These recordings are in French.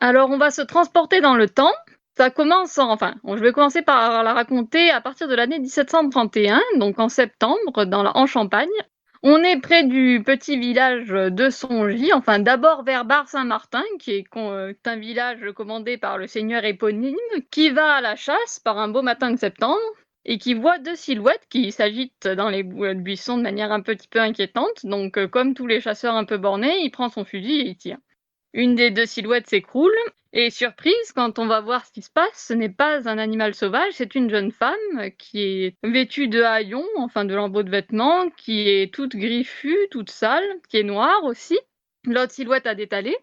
Alors, on va se transporter dans le temps. Ça commence je vais commencer par la raconter à partir de l'année 1731, donc en septembre, en Champagne. On est près du petit village de Songy, enfin d'abord vers Bar-Saint-Martin, est un village commandé par le seigneur éponyme, qui va à la chasse par un beau matin de septembre et qui voit deux silhouettes qui s'agitent dans les buissons de manière un petit peu inquiétante. Donc, comme tous les chasseurs un peu bornés, il prend son fusil et il tire. Une des deux silhouettes s'écroule et surprise, quand on va voir ce qui se passe, ce n'est pas un animal sauvage, c'est une jeune femme qui est vêtue de haillons, enfin de lambeaux de vêtements, qui est toute griffue, toute sale, qui est noire aussi. L'autre silhouette a détalé.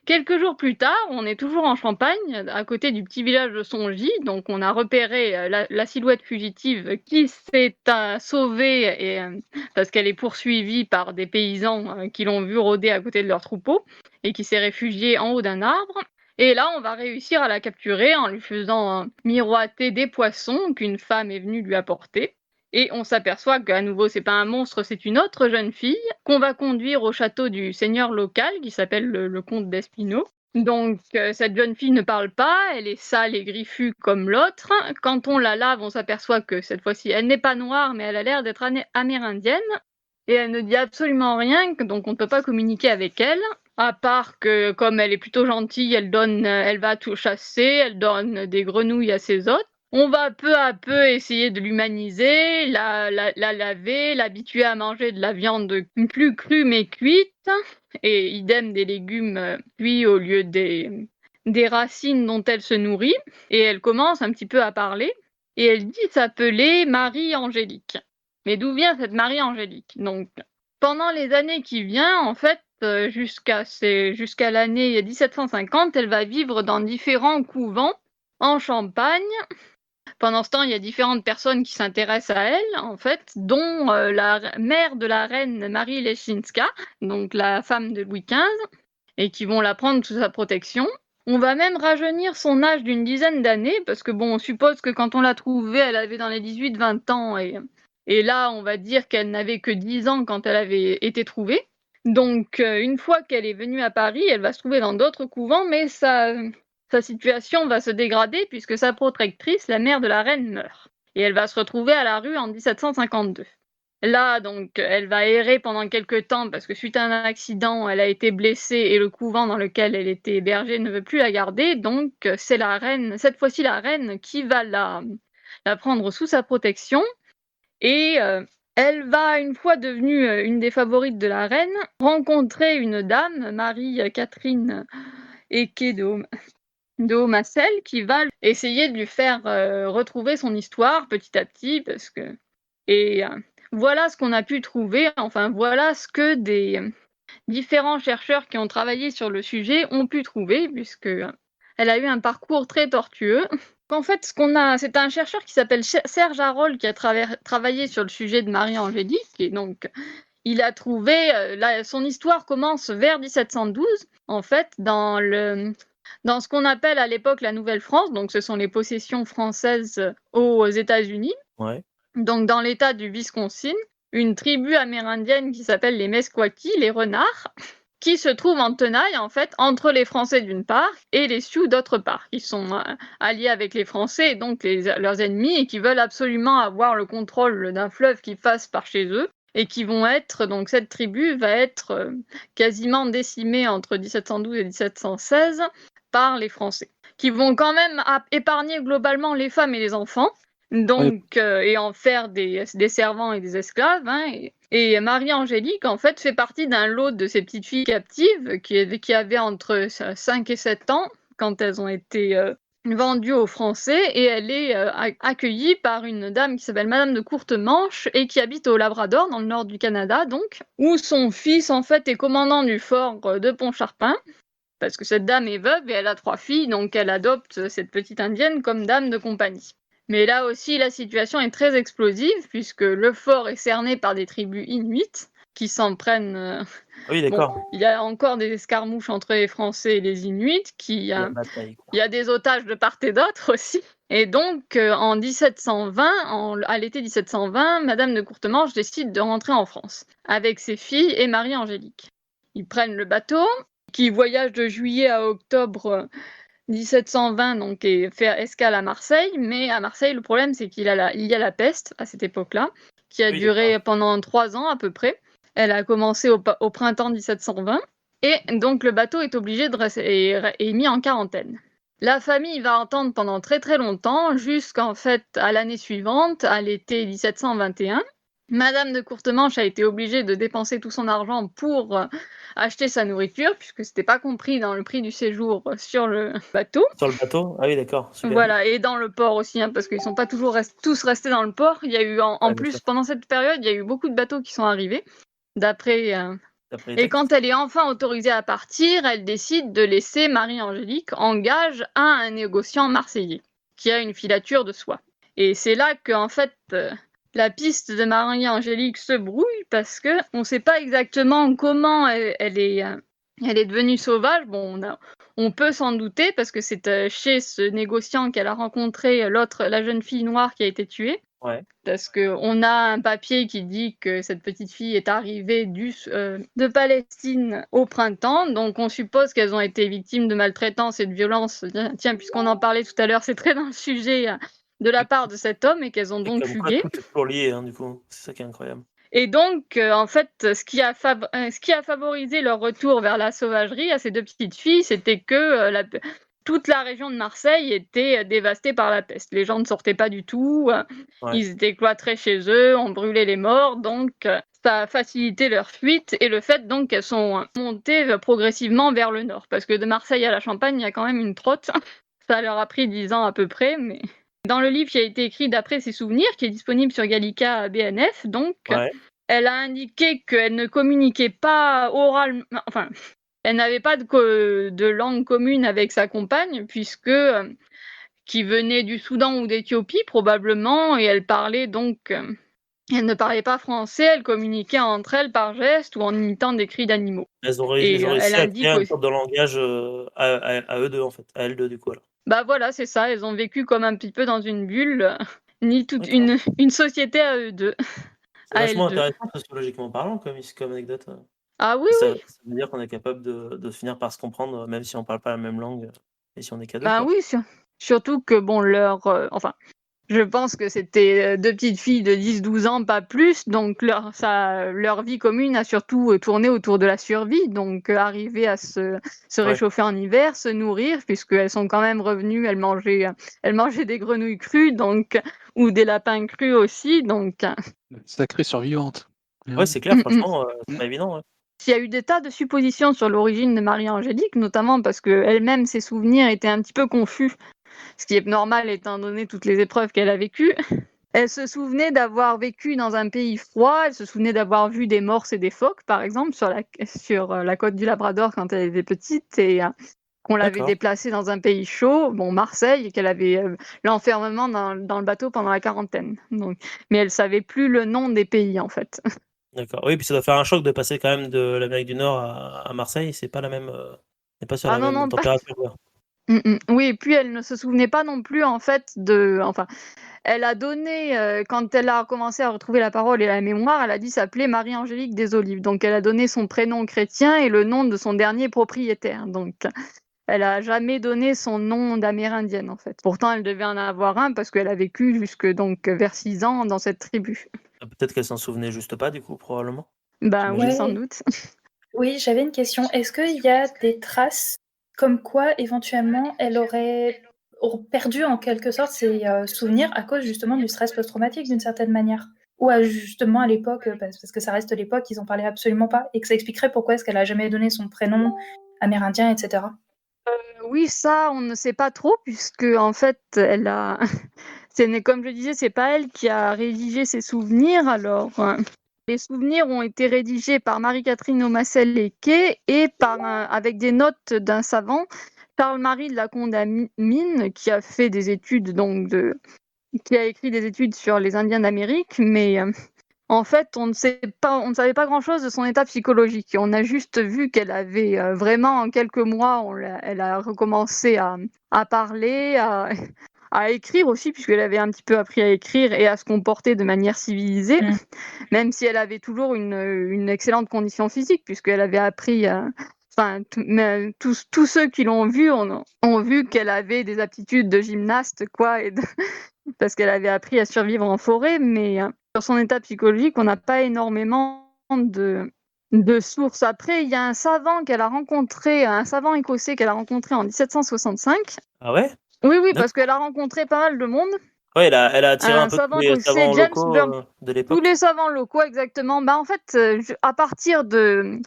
Quelques jours plus tard, on est toujours en Champagne, à côté du petit village de Songy, donc on a repéré la silhouette fugitive qui s'est sauvée parce qu'elle est poursuivie par des paysans qui l'ont vue rôder à côté de leur troupeau et qui s'est réfugiée en haut d'un arbre. Et là, on va réussir à la capturer en lui faisant miroiter des poissons qu'une femme est venue lui apporter. Et on s'aperçoit qu'à nouveau, c'est pas un monstre, c'est une autre jeune fille qu'on va conduire au château du seigneur local qui s'appelle le comte d'Espinot. Donc, cette jeune fille ne parle pas, elle est sale et griffue comme l'autre. Quand on la lave, on s'aperçoit que cette fois-ci, elle n'est pas noire, mais elle a l'air d'être amérindienne. Et elle ne dit absolument rien, donc on ne peut pas communiquer avec elle. À part que, comme elle est plutôt gentille, elle va tout chasser, elle donne des grenouilles à ses hôtes. On va peu à peu essayer de l'humaniser, la laver, l'habituer à manger de la viande plus crue mais cuite, et idem des légumes cuits au lieu des racines dont elle se nourrit. Et elle commence un petit peu à parler, et elle dit s'appeler Marie-Angélique. Mais d'où vient cette Marie-Angélique? Donc, pendant les années qui viennent, en fait, jusqu'à l'année 1750, elle va vivre dans différents couvents en Champagne. Pendant ce temps, il y a différentes personnes qui s'intéressent à elle, en fait, dont la mère de la reine Marie Leschinska, donc la femme de Louis XV, et qui vont la prendre sous sa protection. On va même rajeunir son âge d'une dizaine d'années, parce que on suppose que quand on l'a trouvée, elle avait dans les 18-20 ans, et là, on va dire qu'elle n'avait que 10 ans quand elle avait été trouvée. Donc, une fois qu'elle est venue à Paris, elle va se trouver dans d'autres couvents, mais sa situation va se dégrader puisque sa protectrice, la mère de la reine, meurt. Et elle va se retrouver à la rue en 1752. Là, donc, elle va errer pendant quelques temps parce que suite à un accident, elle a été blessée et le couvent dans lequel elle était hébergée ne veut plus la garder. Donc, c'est la reine, cette fois-ci la reine, qui va la prendre sous sa protection. Et elle va, une fois devenue une des favorites de la reine, rencontrer une dame, Marie-Catherine Eke de Haut-Massel, qui va essayer de lui faire retrouver son histoire petit à petit, et voilà ce qu'on a pu trouver, enfin voilà ce que des différents chercheurs qui ont travaillé sur le sujet ont pu trouver, puisque elle a eu un parcours très tortueux. En fait, c'est un chercheur qui s'appelle Serge Harold qui a travaillé sur le sujet de Marie-Angélique, et donc il a trouvé, son histoire commence vers 1712, en fait, dans ce qu'on appelle à l'époque la Nouvelle-France, donc ce sont les possessions françaises aux États-Unis. Ouais. Donc dans l'état du Wisconsin, une tribu amérindienne qui s'appelle les Meskwaki, les renards, qui se trouve en tenaille, en fait, entre les Français d'une part et les Sioux d'autre part, qui sont alliés avec les Français et donc leurs ennemis, et qui veulent absolument avoir le contrôle d'un fleuve qui passe par chez eux, et qui vont être, donc cette tribu va être quasiment décimée entre 1712 et 1716 par les Français, qui vont quand même épargner globalement les femmes et les enfants, donc, et en faire des servants et des esclaves, hein, et Marie-Angélique, en fait, fait partie d'un lot de ces petites filles captives qui avaient entre 5 et 7 ans quand elles ont été vendues aux Français, et elle est accueillie par une dame qui s'appelle Madame de Courtemanche et qui habite au Labrador, dans le nord du Canada, donc, où son fils, en fait, est commandant du fort de Pontchartrain, parce que cette dame est veuve et elle a 3 filles, donc elle adopte cette petite indienne comme dame de compagnie. Mais là aussi, la situation est très explosive, puisque le fort est cerné par des tribus inuites qui s'en prennent. Oui, d'accord. Il y a encore des escarmouches entre les Français et les Inuits, La bataille, quoi. il y a des otages de part et d'autre aussi. Et donc, en 1720, à l'été 1720, Madame de Courtemanche décide de rentrer en France, avec ses filles et Marie-Angélique. Ils prennent le bateau, qui voyage de juillet à octobre 1720, donc, et faire escale à Marseille. Mais à Marseille, le problème, c'est qu'il y a la peste à cette époque-là, qui a Oui, d'accord. duré pendant 3 ans à peu près. Elle a commencé au printemps 1720. Et donc, le bateau est obligé de est mis en quarantaine. La famille va attendre pendant très très longtemps, jusqu'en fait à l'année suivante, à l'été 1721. Madame de Courtemanche a été obligée de dépenser tout son argent pour acheter sa nourriture, puisque c'était pas compris dans le prix du séjour sur le bateau. Sur le bateau? Ah oui, d'accord, super. Voilà, et dans le port aussi, hein, parce qu'ils sont pas toujours tous restés dans le port. Il y a eu en Ouais, bien plus sûr. pendant cette période, il y a eu beaucoup de bateaux qui sont arrivés. D'après D'après les Et quand textes. elle est enfin autorisée à partir, elle décide de laisser Marie-Angélique en gage à un négociant marseillais, qui a une filature de soie. Et c'est là que, en fait, la piste de Marie-Angélique se brouille, parce que on ne sait pas exactement comment elle est devenue sauvage. Bon, on peut s'en douter, parce que c'est chez ce négociant qu'elle a rencontré la jeune fille noire qui a été tuée. Ouais. Parce qu'on a un papier qui dit que cette petite fille est arrivée de Palestine au printemps, donc on suppose qu'elles ont été victimes de maltraitance et de violence. Tiens, puisqu'on en parlait tout à l'heure, c'est très dans le sujet de la part de cet homme, et qu'elles ont Et donc comme quoi fugué. tout est toujours lié, hein, du coup. C'est ça qui est incroyable. Et donc, en fait, ce qui a favorisé leur retour vers la sauvagerie à ces deux petites filles, c'était que toute la région de Marseille était dévastée par la peste. Les gens ne sortaient pas du tout, Ouais. ils étaient cloîtrés chez eux, on brûlait les morts, donc ça a facilité leur fuite, et le fait donc qu'elles sont montées progressivement vers le nord. Parce que de Marseille à la Champagne, il y a quand même une trotte. Ça leur a pris 10 ans à peu près, mais... Dans le livre qui a été écrit d'après ses souvenirs, qui est disponible sur Gallica BNF, donc, Ouais. elle a indiqué qu'elle ne communiquait pas oralement, enfin, elle n'avait pas de langue commune avec sa compagne, puisque qui venait du Soudan ou d'Éthiopie probablement, et elle parlait donc, elle ne parlait pas français, elle communiquait entre elles par gestes ou en imitant des cris d'animaux. Ils ont Et elle réussi à créer indique un aussi. sorte de langage, à eux 2 en fait, à elles 2 du coup alors. Bah voilà, c'est ça, elles ont vécu comme un petit peu dans une bulle, ni toute D'accord. une société à eux deux, C'est à vachement elles deux. intéressant sociologiquement parlant comme anecdote. Ah oui, Ça oui. ça veut dire qu'on est capable de finir par se comprendre, même si on parle pas la même langue, et si on est qu'à 2 Ben quoi. oui, surtout que bon, enfin, je pense que c'était deux petites filles de 10-12 ans, pas plus, donc leur vie commune a surtout tourné autour de la survie, donc arriver à se Ouais. réchauffer en hiver, se nourrir, puisqu'elles sont quand même revenues, elles mangeaient des grenouilles crues, donc, ou des lapins crus aussi, donc. Sacrée survivante. Mais Ouais, oui. c'est clair Mm, mm. franchement, c'est Mmh. pas évident, ouais. Il y a eu des tas de suppositions sur l'origine de Marie-Angélique, notamment parce qu'elle-même, ses souvenirs étaient un petit peu confus, ce qui est normal étant donné toutes les épreuves qu'elle a vécues. Elle se souvenait d'avoir vécu dans un pays froid, elle se souvenait d'avoir vu des morses et des phoques, par exemple, sur la côte du Labrador quand elle était petite, et qu'on l'avait D'accord. déplacée dans un pays chaud, bon, Marseille, et qu'elle avait l'enfermement dans le bateau pendant la quarantaine. Donc, mais elle savait plus le nom des pays, en fait. D'accord. Oui, puis ça doit faire un choc de passer quand même de l'Amérique du Nord à Marseille, c'est pas la même, on n'est pas sur Ah la non, même non, pas. température, quoi. Oui, et puis elle ne se souvenait pas non plus, en fait, enfin, elle a donné, quand elle a commencé à retrouver la parole et la mémoire, elle a dit s'appeler Marie-Angélique des Olives. Donc elle a donné son prénom chrétien et le nom de son dernier propriétaire. Donc elle a jamais donné son nom d'amérindienne, en fait. Pourtant, elle devait en avoir un parce qu'elle a vécu jusque donc vers 6 ans dans cette tribu. Ah, peut-être qu'elle s'en souvenait juste pas du coup, probablement, Ben oui, j'imagine. sans Ouais, doute. oui, j'avais une question. Est-ce qu'il y a des traces comme quoi éventuellement elle aurait perdu en quelque sorte ses souvenirs à cause justement du stress post-traumatique d'une certaine manière? Ou justement à l'époque, parce que ça reste l'époque, ils en parlaient absolument pas, et que ça expliquerait pourquoi est-ce qu'elle a jamais donné son prénom amérindien, etc. Oui, ça, on ne sait pas trop, puisque en fait, comme je disais, c'est pas elle qui a rédigé ses souvenirs. Alors, les souvenirs ont été rédigés par Marie-Catherine Omacel-Lequet et avec des notes d'un savant, Charles-Marie de la Condamine, qui a fait des études qui a écrit des études sur les Indiens d'Amérique, mais en fait, on ne savait pas grand-chose de son état psychologique. On a juste vu qu'elle avait vraiment, en quelques mois, elle a recommencé à parler, à écrire aussi, puisqu'elle avait un petit peu appris à écrire et à se comporter de manière civilisée, même si elle avait toujours une excellente condition physique, puisqu'elle avait appris enfin, mais tous ceux qui l'ont vue ont vu qu'elle avait des aptitudes de gymnaste, quoi, parce qu'elle avait appris à survivre en forêt, mais sur son état psychologique, on n'a pas énormément de sources. Après, il y a un savant écossais qu'elle a rencontré en 1765. Ah ouais? Oui, D'accord. parce qu'elle a rencontré pas mal de monde. Ouais, elle a attiré Un un peu savant tous les écossais, savants James locaux Burn. de Tous l'époque. les savants locaux, exactement. Bah, en fait, à partir de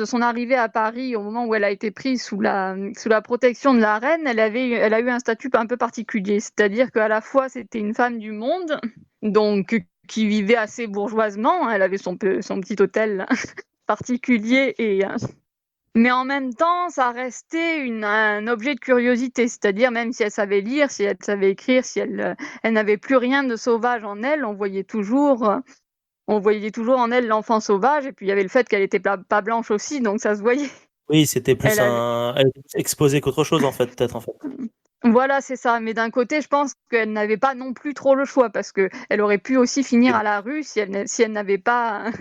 son arrivée à Paris, au moment où elle a été prise sous la protection de la reine, elle a eu un statut un peu particulier. C'est-à-dire qu'à la fois, c'était une femme du monde, donc qui vivait assez bourgeoisement. Elle avait son petit hôtel particulier mais en même temps, ça restait un objet de curiosité, c'est-à-dire même si elle savait lire, si elle savait écrire, si elle n'avait plus rien de sauvage en elle, on voyait toujours en elle l'enfant sauvage, et puis il y avait le fait qu'elle était pas blanche aussi, donc ça se voyait. Oui, c'était plus Elle avait... elle était plus exposée qu'autre chose en fait, peut-être en fait. Voilà, c'est ça. Mais d'un côté, je pense qu'elle n'avait pas non plus trop le choix, parce qu'elle aurait pu aussi finir à la rue si elle n'avait pas...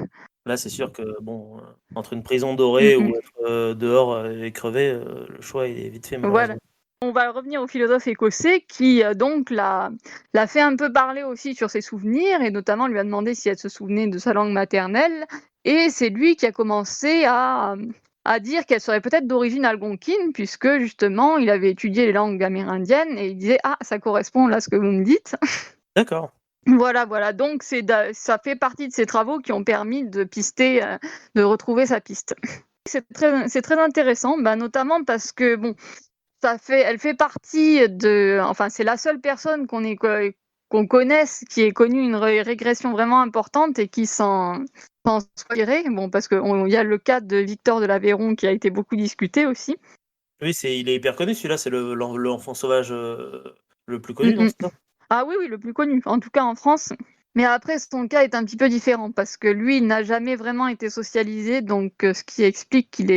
Là, c'est sûr que bon, entre une prison dorée ou être dehors et crever, le choix est vite fait Voilà. malheureusement. On va revenir au philosophe écossais qui donc l'a fait un peu parler aussi sur ses souvenirs, et notamment lui a demandé si elle se souvenait de sa langue maternelle, et c'est lui qui a commencé à dire qu'elle serait peut-être d'origine algonquine, puisque justement il avait étudié les langues amérindiennes, et il disait « Ah, ça correspond là à ce que vous me dites ». D'accord. Voilà, donc ça fait partie de ses travaux qui ont permis de pister, de retrouver sa piste. C'est très intéressant, notamment parce que bon, elle fait partie c'est la seule personne qu'on connaisse qui ait connu une régression vraiment importante et qui s'en soit tirée. Bon, parce qu'il y a le cas de Victor de l'Aveyron qui a été beaucoup discuté aussi. Oui, il est hyper connu celui-là, c'est l'enfant sauvage le plus connu, non, c'est ça? Ah oui, le plus connu, en tout cas en France. Mais après, son cas est un petit peu différent parce que lui, il n'a jamais vraiment été socialisé, donc ce qui explique qu'il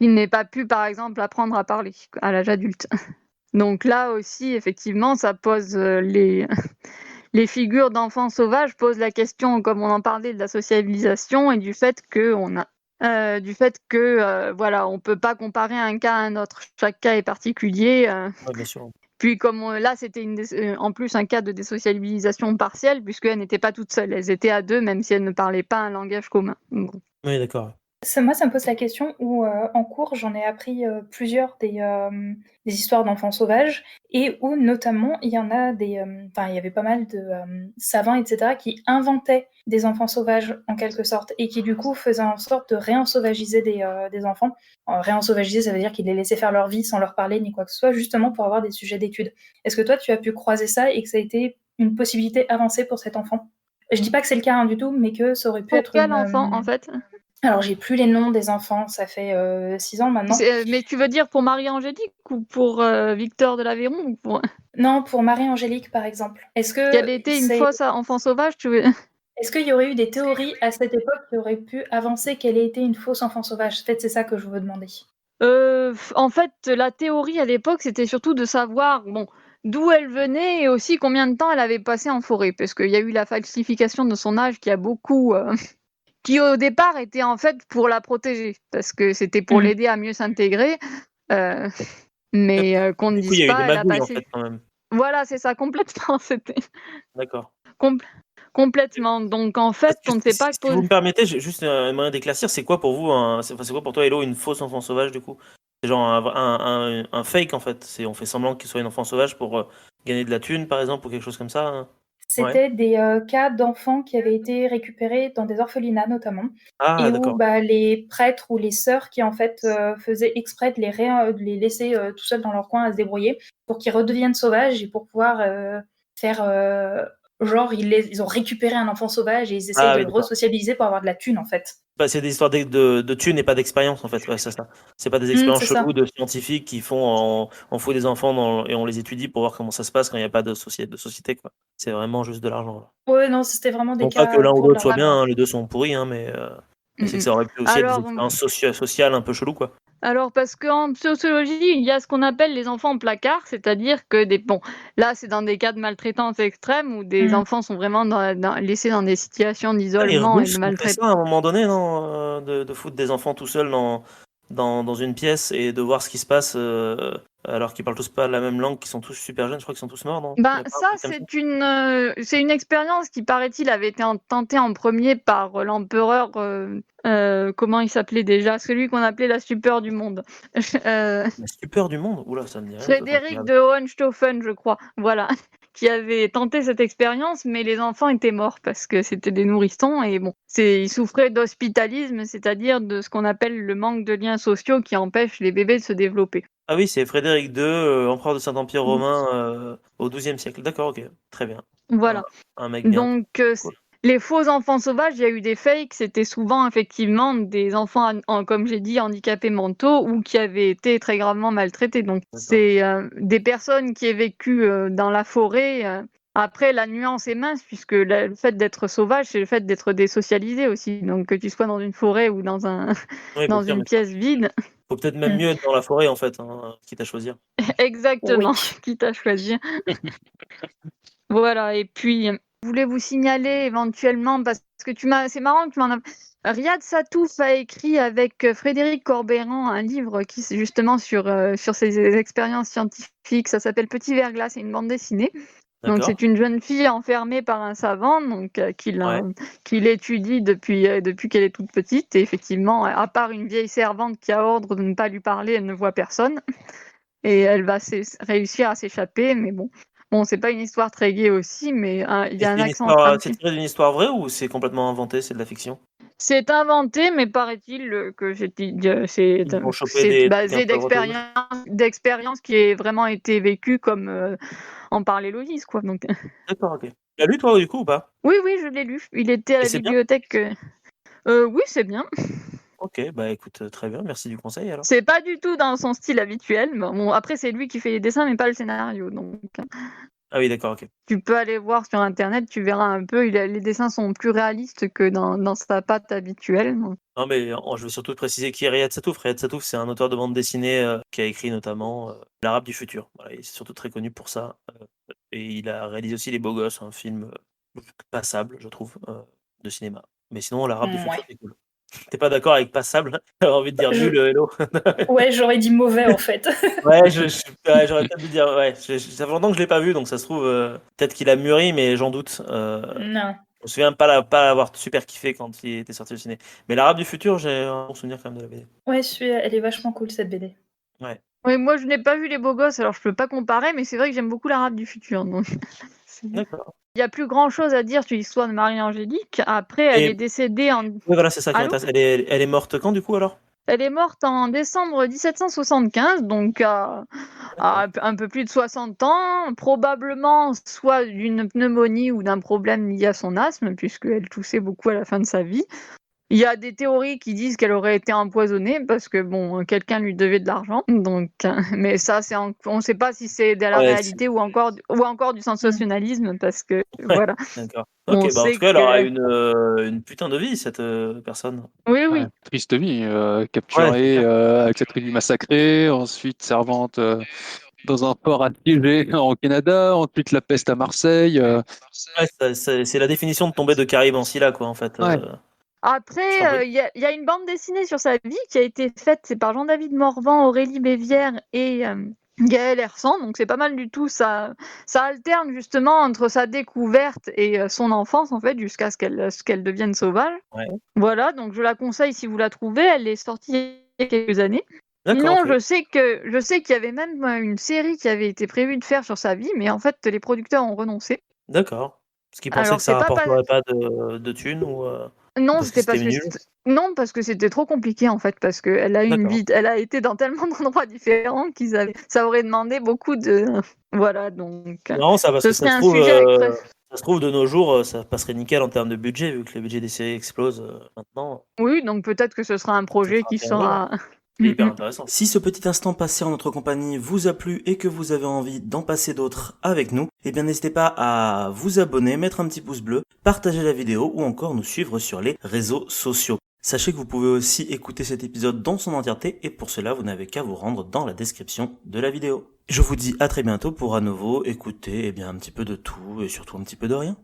n'ait pas pu, par exemple, apprendre à parler à l'âge adulte. Donc là aussi, effectivement, ça pose les figures d'enfants sauvages posent la question, comme on en parlait, de la socialisation et du fait que voilà, on peut pas comparer un cas à un autre. Chaque cas est particulier. Ouais, bien sûr. Puis comme là, c'était en plus un cas de désocialisation partielle, puisqu'elles n'étaient pas toutes seules. Elles étaient à deux, même si elles ne parlaient pas un langage commun. Oui, d'accord. Moi, ça me pose la question où, en cours, j'en ai appris plusieurs des histoires d'enfants sauvages, et où notamment il y en a il y avait pas mal de savants, etc., qui inventaient des enfants sauvages en quelque sorte, et qui du coup faisaient en sorte de réensauvagiser des enfants. Réensauvagiser, ça veut dire qu'ils les laissaient faire leur vie sans leur parler ni quoi que ce soit, justement pour avoir des sujets d'études. Est-ce que toi, tu as pu croiser ça et que ça a été une possibilité avancée pour cet enfant? Je dis pas que c'est le cas du tout, mais que ça aurait pu être quel enfant, en fait? Alors, j'ai plus les noms des enfants, ça fait 6 ans maintenant. Mais tu veux dire pour Marie-Angélique ou pour Victor de l'Aveyron ou pour... Non, pour Marie-Angélique, par exemple. Est-ce que Qu'elle était une fausse enfant sauvage, tu veux... Est-ce qu'il y aurait eu des théories à cette époque qui auraient pu avancer qu'elle ait été une fausse enfant sauvage? En fait, c'est ça que je veux demander. En fait, la théorie à l'époque, c'était surtout de savoir d'où elle venait et aussi combien de temps elle avait passé en forêt, parce qu'il y a eu la falsification de son âge qui a beaucoup... qui au départ était en fait pour la protéger, parce que c'était pour l'aider à mieux s'intégrer, mais qu'on ne Du coup, il y dise a eu des pas, elle a magouilles en passé... fait quand même. Voilà, c'est ça, complètement, c'était... D'accord. Complètement. Donc en fait, on ne sait pas... Si vous me permettez, j'ai juste un moyen d'éclaircir. C'est quoi pour vous, c'est quoi pour toi, Hello, une fausse enfant sauvage du coup? C'est genre un fake en fait. On fait semblant qu'il soit une enfant sauvage pour gagner de la thune par exemple ou quelque chose comme ça, hein? C'était des cas d'enfants qui avaient été récupérés dans des orphelinats notamment, Ah, et où d'accord. les prêtres ou les sœurs qui en fait faisaient exprès de les laisser tout seuls dans leur coin à se débrouiller pour qu'ils redeviennent sauvages et pour pouvoir faire genre ils ont récupéré un enfant sauvage et ils essayent de le resociabiliser pour avoir de la thune en fait. Bah, c'est des histoires de thunes et pas d'expérience en fait. Ouais, c'est ça. C'est pas des expériences c'est ça. cheloues de scientifiques qui font on fout des enfants et on les étudie pour voir comment ça se passe quand il n'y a pas de société quoi. C'est vraiment juste de l'argent. Ouais, non, c'était vraiment des Non cas pas que l'un ou pour de l'autre soit l'argent. bien, hein, les deux sont pourris, hein, mais c'est que ça aurait pu aussi être des expériences sociales un peu cheloues quoi. Alors parce qu'en sociologie, il y a ce qu'on appelle les enfants placards, c'est-à-dire que là c'est dans des cas de maltraitance extrême où des Mmh. enfants sont vraiment laissés dans des situations Les d'isolement et Russes de ont fait ça à un moment donné, non de foutre des enfants tout seuls dans une pièce et de voir ce qui se passe alors qu'ils parlent tous pas la même langue, qu'ils sont tous super jeunes, je crois qu'ils sont tous morts, non? Il y a pas un Ça, truc comme ça? c'est une expérience qui, paraît-il, avait été tentée en premier par l'empereur, comment il s'appelait déjà? Celui qu'on appelait la stupeur du monde. La stupeur du monde? Oula, ça me dit rien, ça, faut que je Frédéric regarde. de Hohenstaufen, je crois, voilà, qui avait tenté cette expérience, mais les enfants étaient morts parce que c'était des nourrissons et ils souffraient d'hospitalisme, c'est-à-dire de ce qu'on appelle le manque de liens sociaux qui empêche les bébés de se développer. Ah oui, c'est Frédéric II, empereur de Saint-Empire romain au XIIe siècle. D'accord, ok, très bien. Voilà. Un mec bien. Donc, Cool. les faux enfants sauvages, il y a eu des fakes, c'était souvent effectivement des enfants, comme j'ai dit, handicapés mentaux ou qui avaient été très gravement maltraités. Donc, D'accord. c'est des personnes qui aient vécu dans la forêt. Après, la nuance est mince puisque le fait d'être sauvage, c'est le fait d'être désocialisé aussi. Donc, que tu sois dans une forêt ou dans Oui, dans bien sûr, une bien sûr. pièce vide, Faut peut-être même Mmh. mieux être dans la forêt en fait, quitte à choisir. exactement, Oui. quitte à choisir. Voilà, et puis, je voulais vous signaler éventuellement, parce que c'est marrant que tu m'en as. Riyad Satouf a écrit avec Frédéric Corbeyran un livre qui c'est justement sur ses expériences scientifiques. Ça s'appelle Petit Verglas, c'est une bande dessinée. Donc D'accord. c'est une jeune fille enfermée par un savant qui l'étudie depuis qu'elle est toute petite. Et effectivement, à part une vieille servante qui a ordre de ne pas lui parler, elle ne voit personne. Et elle va réussir à s'échapper, mais bon. Bon, c'est pas une histoire très gaie aussi, mais il y Et a c'est un une accent histoire, un c'est petit. tiré d'une histoire vraie ou c'est complètement inventé, c'est de la fiction? C'est inventé, mais paraît-il que Ils vont choper des trucs un basé peu à droite à gauche? d'expérience qui ait vraiment été vécue comme en parlait Loïs, quoi. Donc, D'accord, ok. Tu l'as lu toi du coup ou pas? oui, je l'ai lu. Il était à Et la c'est bien? bibliothèque. Oui, c'est bien. Ok, bah écoute, très bien, merci du conseil alors. C'est pas du tout dans son style habituel. Mais bon, après, c'est lui qui fait les dessins, mais pas le scénario. Donc, Ah oui, d'accord, ok. tu peux aller voir sur Internet, tu verras un peu. Les dessins sont plus réalistes que dans sa patte habituelle. Donc. Non mais je veux surtout préciser qui est Riyad Satouf. Riyad Satouf, c'est un auteur de bande dessinée qui a écrit notamment L'Arabe du futur. Voilà, il est surtout très connu pour ça. Et il a réalisé aussi Les Beaux Gosses, un film passable, je trouve, de cinéma. Mais sinon, L'Arabe du futur, Ouais. c'est cool. T'es pas d'accord avec passable? T'as envie de dire nul, hello? Ouais, j'aurais dit mauvais en fait. Ouais, ouais, j'aurais peut-être dû dire. Ouais, ça fait longtemps que je l'ai pas vu, donc ça se trouve, peut-être qu'il a mûri, mais j'en doute. Non. Je me souviens pas l'avoir super kiffé quand il était sorti au ciné. Mais L'Arabe du futur, j'ai un bon souvenir quand même de la BD. Ouais, elle est vachement cool cette BD. Ouais. Oui, moi, je n'ai pas vu Les Beaux Gosses, alors je peux pas comparer, mais c'est vrai que j'aime beaucoup l'Arabe du futur. Donc. D'accord. Il n'y a plus grand-chose à dire sur l'histoire de Marie-Angélique. Après, elle Et est décédée en. oui, voilà, c'est ça qui Allô? m'intéresse. Elle est morte quand du coup alors? Elle est morte en décembre 1775, donc à D'accord. un peu plus de 60 ans, probablement soit d'une pneumonie ou d'un problème lié à son asthme, puisqu'elle toussait beaucoup à la fin de sa vie. Il y a des théories qui disent qu'elle aurait été empoisonnée parce que quelqu'un lui devait de l'argent. Donc, mais ça, on ne sait pas si c'est de la Ouais, réalité ou encore du sensationnalisme parce que ouais, voilà. d'accord. On Ok, bah en tout sait cas, elle aura que une putain de vie, cette personne. oui, Ouais, triste vie, Ouais, c'est capturée, clair. avec sa tribu massacrée, ensuite servante dans un port assiégé au Canada, ensuite la peste à Marseille. Ouais, c'est la définition de tomber de Caraïbes en Scylla, quoi, en fait. Ouais. Je t'en prie. Après, il y a une bande dessinée sur sa vie qui a été faite, c'est par Jean-David Morvan, Aurélie Bévière et Gaël Hersan, donc c'est pas mal du tout. Ça alterne justement entre sa découverte et son enfance, en fait, jusqu'à ce qu'elle devienne sauvage. Ouais. Voilà, donc je la conseille si vous la trouvez. Elle est sortie il y a quelques années. D'accord, Sinon, ok. je sais qu'il y avait même une série qui avait été prévue de faire sur sa vie, mais en fait, les producteurs ont renoncé. D'accord. Parce qu'ils pensaient Alors, que ça c'est pas rapporterait pas de thunes ou Non, parce que c'était c'était parce que nul? non, parce que c'était trop compliqué en fait, parce qu'elle a eu une D'accord. vie, elle a été dans tellement d'endroits différents ça aurait demandé beaucoup de voilà, donc C'est marrant ça, parce ce que ça serait se un trouve, sujet avec ça se trouve de nos jours, ça passerait nickel en termes de budget, vu que les budgets des séries explosent maintenant. oui, donc peut-être que ce sera un Ça projet sera qui fait un jour. sera C'est hyper intéressant. Si ce petit instant passé en notre compagnie vous a plu et que vous avez envie d'en passer d'autres avec nous, eh bien n'hésitez pas à vous abonner, mettre un petit pouce bleu, partager la vidéo ou encore nous suivre sur les réseaux sociaux. Sachez que vous pouvez aussi écouter cet épisode dans son entièreté et pour cela vous n'avez qu'à vous rendre dans la description de la vidéo. Je vous dis à très bientôt pour à nouveau écouter un petit peu de tout et surtout un petit peu de rien.